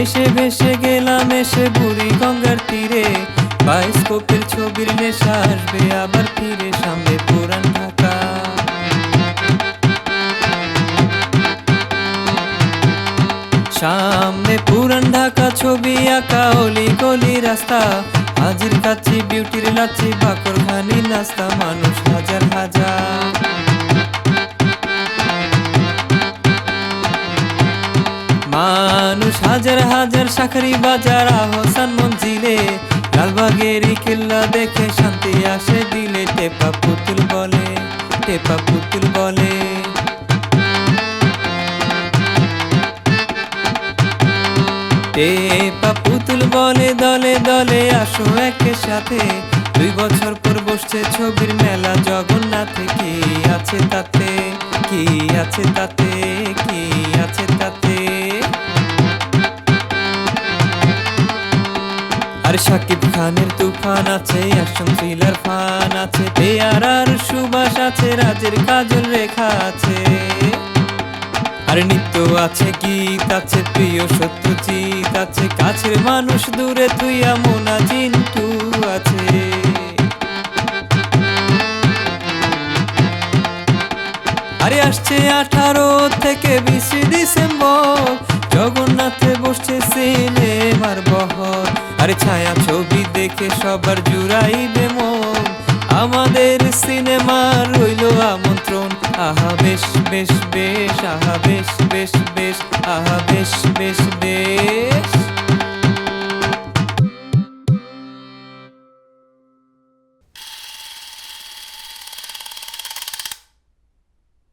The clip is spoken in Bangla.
ভেসে ভেসে গেলাম এসে বুড়ি গঙ্গার তীরে, বায়োস্কোপের ছবির নেশা আসবে আবার ফিরে, সামনে পুরান ঢাকা। সামনে পুরান ঢাকা ছবি আঁকা, অলি গলি রাস্তা, হাজির কাছি বিউটির লাচি, বাকর খানি নাস্তা, মানুষ হাজার হাজার। মানুষ হাজার হাজার, শাখারি বাজার আহসান মঞ্জিলে, লালবাগেরই কেল্লা দেখে শান্তি আসে দিলে, টেপা পুতুল বলে, টেপা পুতুল বলে। টেপা পুতুল বলে দলে দলে আসো একের সাথে, 2 বছর পর বসছে ছবির মেলা জগন্নাথে, কি আছে তাতে, কি আছে তাতে, কি আছে তাতে। আর শাকিব খানের তুফান আছে, অ্যাকশন থ্রিলার ফান আছে, পেয়ারার সুবাস আছে, রাজের কাজল রেখা আছে। আর নিত্য আছে, গীত আছে, প্রিয় সত্যজিৎ আছে, কাছের মানুষ দূরে তুইয়া মোনা জিন্টু আছে। আরে আসছে 18 থেকে 20 ডিসেম্বর, জগন্নাথে বসছে সিনেমার বহর। আরে ছায়া ছবি দেখে সবার জুড়াইবে মন, আমাদের সিনেমা রইল আমন্ত্রণ। আহা বেশ বেশ বেশ, আহা বেশ বেশ বেশ, আহা বেশ বেশ বেশ।